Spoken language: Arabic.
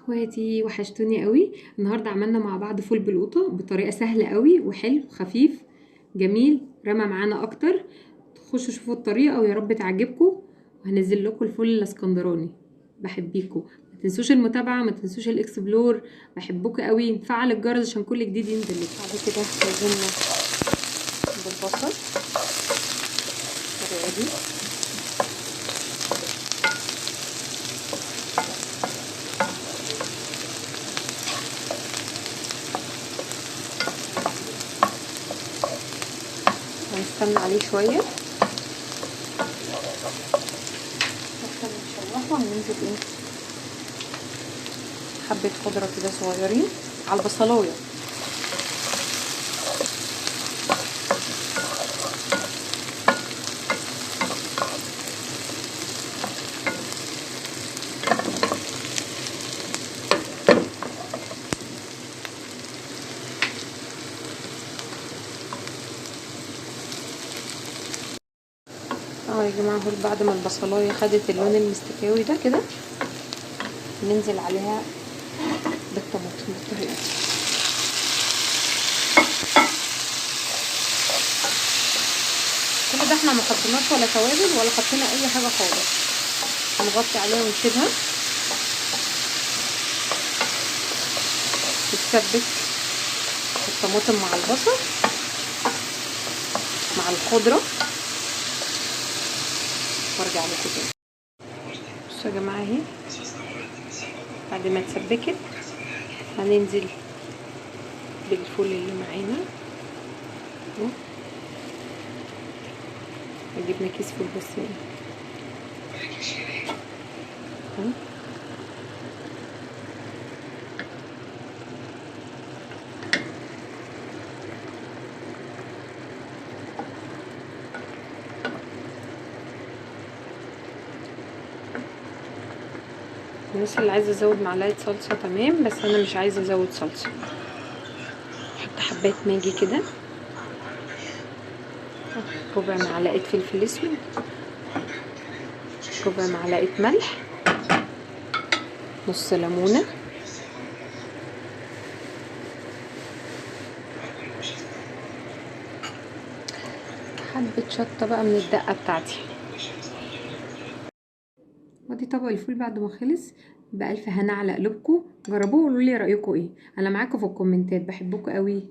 اخواتي وحشتوني قوي. النهارده عملنا مع بعض فول بالقوطه بطريقه سهله قوي وحلو خفيف جميل، رمى معانا اكتر. تخشوا شوفوا الطريقه ويا رب تعجبكم. وهنزل لكم الفول الاسكندراني. بحبيكم، ما تنسوش المتابعه، ما تنسوش الاكسبلور. بحبكم قوي. نفعل الجرس عشان كل جديد ينزل لكم. بعد كده نزلنا بالبصل بالطريقه دي. هنستنى عليه شويه عشان نشوحه. هننزل ايه حبه خضره كده صغيرين على البصلايه. يا جماعه هول بعد ما البصلايه خدت اللون المستكاوي ده كده ننزل عليها بالطماطم بالطريقه دي. كل ده احنا ما حطيناش ولا توابل ولا حطينا اي حاجه خالص. هنغطي عليها ونسيبها تتسبك الطماطم مع البصل مع الخضره وارجع لكم تاني. بصوا يا جماعه اهي بعد ما اتسبكت هننزل بالفول اللي معانا. جبنا كيس فول بس الناس اللي عايزه ازود معلقه صلصه تمام، بس انا مش عايزه ازود صلصه. احط حبات ماجي كده، ربع معلقه فلفل اسود، ربع معلقه ملح، نص ليمونه، حبه شطه بقى من الدقه بتاعتي. ودي طبق الفول بعد ما خلص. بألف هنا على قلوبكم. جربوه وقولوا لي رايكم ايه. انا معاكم في الكومنتات. بحبكم قوي.